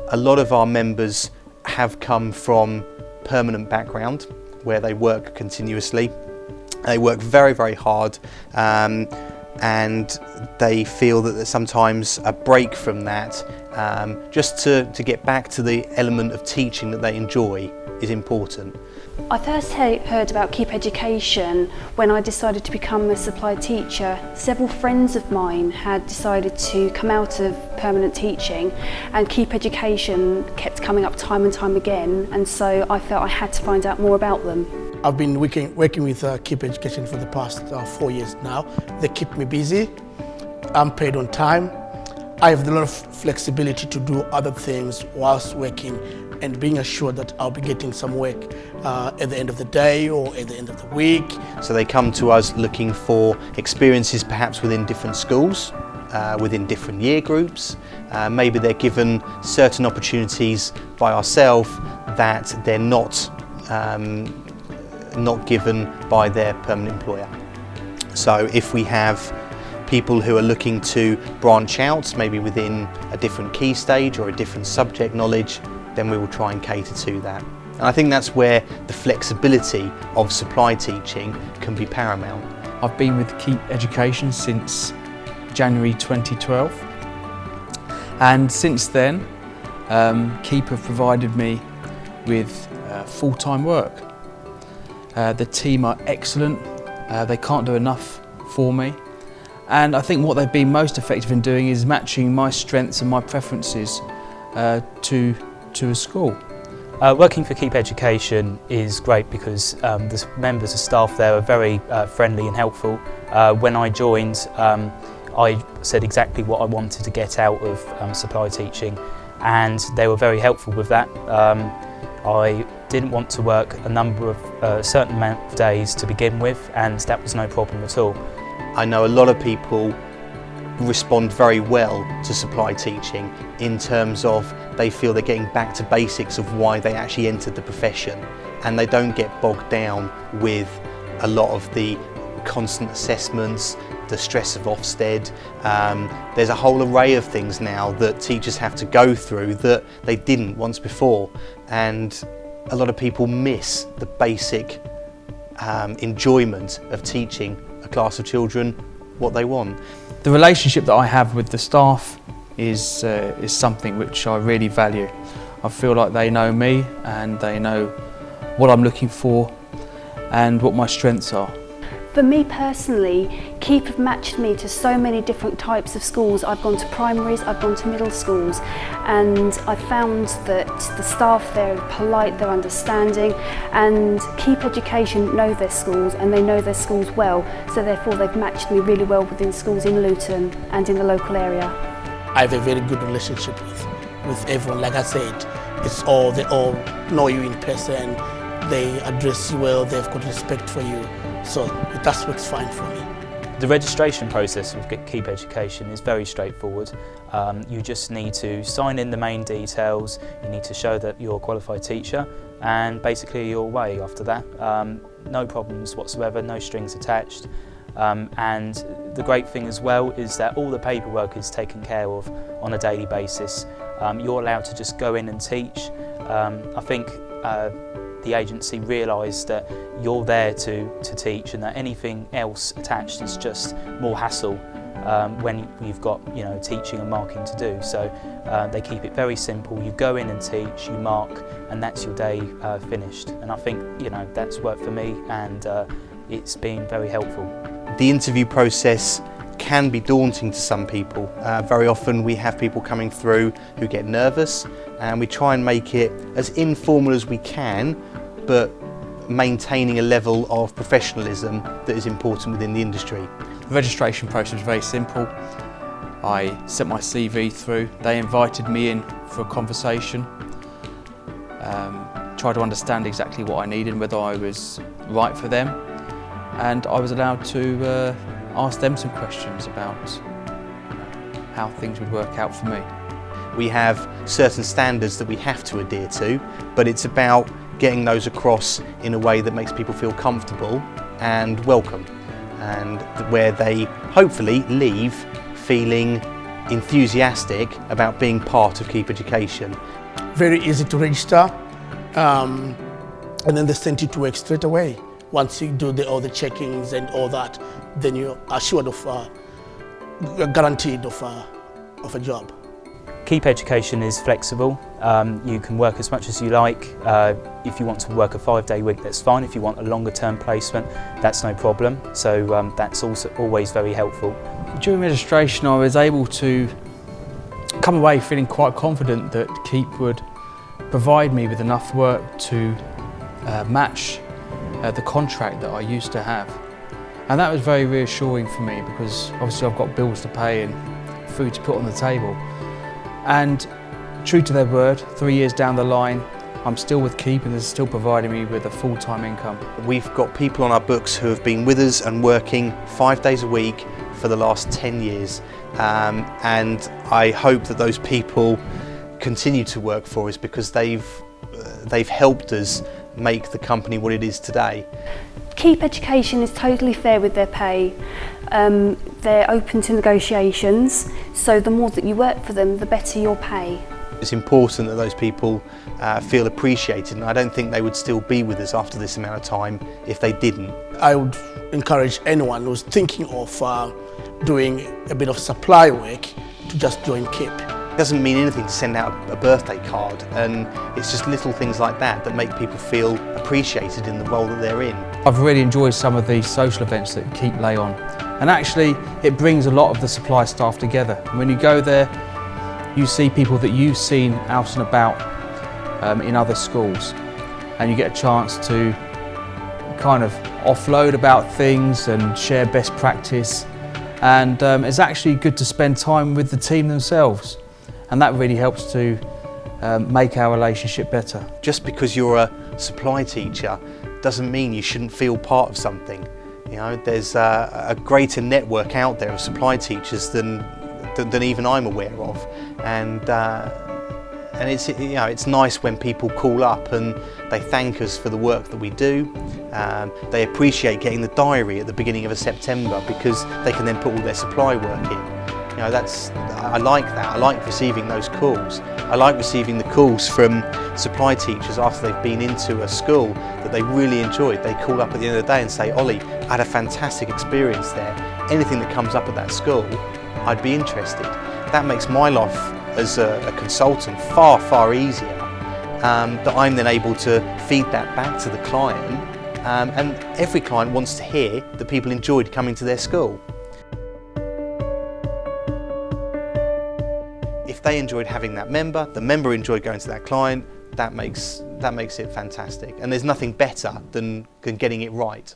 A lot of our members have come from permanent background where they work continuously. They work very, very hard, and they feel that sometimes a break from that, just to get back to the element of teaching that they enjoy, is important. I first heard about Keep Education when I decided to become a supply teacher. Several friends of mine had decided to come out of permanent teaching, and Keep Education kept coming up time and time again, and so I felt I had to find out more about them. I've been working with Keep Education for the past 4 years now. They keep me busy, I'm paid on time, I have a lot of flexibility to do other things whilst working, and being assured that I'll be getting some work at the end of the day or at the end of the week. So they come to us looking for experiences perhaps within different schools, within different year groups. Maybe they're given certain opportunities by ourselves that they're not given by their permanent employer. So if we have people who are looking to branch out, maybe within a different key stage or a different subject knowledge, then we will try and cater to that. And I think that's where the flexibility of supply teaching can be paramount. I've been with Keep Education since January 2012, and since then Keep have provided me with full-time work. The team are excellent, they can't do enough for me, and I think what they've been most effective in doing is matching my strengths and my preferences to a school. Working for Keep Education is great because the members of staff there are very friendly and helpful. When I joined, I said exactly what I wanted to get out of supply teaching, and they were very helpful with that. I didn't want to work a certain amount of days to begin with, and that was no problem at all. I know a lot of people respond very well to supply teaching in terms of they feel they're getting back to basics of why they actually entered the profession, and they don't get bogged down with a lot of the constant assessments, the stress of Ofsted. There's a whole array of things now that teachers have to go through that they didn't once before, and a lot of people miss the basic enjoyment of teaching a class of children what they want. The relationship that I have with the staff is something which I really value. I feel like they know me and they know what I'm looking for and what my strengths are. For me personally, Keep have matched me to so many different types of schools. I've gone to primaries, I've gone to middle schools, and I found that the staff there are polite, they're understanding, and Keep Education know their schools and they know their schools well, so therefore they've matched me really well within schools in Luton and in the local area. I have a very good relationship with everyone. Like I said, they all know you in person, they address you well, they've got respect for you. So that works fine for me. The registration process with Keep Education is very straightforward. You just need to sign in the main details, you need to show that you're a qualified teacher, and basically you're away after that. No problems whatsoever, no strings attached. And the great thing as well is that all the paperwork is taken care of on a daily basis. You're allowed to just go in and teach. I think the agency realised that you're there to teach, and that anything else attached is just more hassle when you've got teaching and marking to do. So they keep it very simple. You go in and teach, you mark, and that's your day finished. And I think that's worked for me, and it's been very helpful. The interview process can be daunting to some people. Very often we have people coming through who get nervous, and we try and make it as informal as we can, but maintaining a level of professionalism that is important within the industry. The registration process was very simple. I sent my CV through, they invited me in for a conversation, tried to understand exactly what I needed and whether I was right for them, and I was allowed to ask them some questions about how things would work out for me. We have certain standards that we have to adhere to, but it's about getting those across in a way that makes people feel comfortable and welcome, and where they hopefully leave feeling enthusiastic about being part of Keep Education. Very easy to register, and then they send you to work straight away. Once you do all the checkings and all that, then you're assured of, you're guaranteed of a job. Keep Education is flexible. You can work as much as you like. If you want to work a 5-day week, that's fine. If you want a longer term placement, that's no problem. So that's also always very helpful. During registration, I was able to come away feeling quite confident that Keep would provide me with enough work to match the contract that I used to have. And that was very reassuring for me, because obviously I've got bills to pay and food to put on the table. And true to their word, 3 years down the line, I'm still with Keep and they're still providing me with a full-time income. We've got people on our books who have been with us and working 5 days a week for the last 10 years. And I hope that those people continue to work for us, because they've helped us make the company what it is today. Keep Education is totally fair with their pay. They're open to negotiations, so the more that you work for them, the better your pay. It's important that those people feel appreciated, and I don't think they would still be with us after this amount of time if they didn't. I would encourage anyone who's thinking of doing a bit of supply work to just join Keep. It doesn't mean anything to send out a birthday card, and it's just little things like that that make people feel appreciated in the role that they're in. I've really enjoyed some of the social events that Keep lay on, and actually it brings a lot of the supply staff together. And when you go there, you see people that you've seen out and about in other schools, and you get a chance to kind of offload about things and share best practice, and it's actually good to spend time with the team themselves, and that really helps to make our relationship better. Just because you're a supply teacher doesn't mean you shouldn't feel part of something. You know, there's a greater network out there of supply teachers than even I'm aware of, and it's, you know, it's nice when people call up and they thank us for the work that we do. They appreciate getting the diary at the beginning of September, because they can then put all their supply work in. You know, I like that. I like receiving those calls. I like receiving the calls from supply teachers after they've been into a school that they really enjoyed. They call up at the end of the day and say, "Ollie, I had a fantastic experience there. Anything that comes up at that school, I'd be interested." That makes my life as a consultant far, far easier, that I'm then able to feed that back to the client, and every client wants to hear that people enjoyed coming to their school. If they enjoyed having that member, the member enjoyed going to that client, that makes it fantastic. And there's nothing better than getting it right.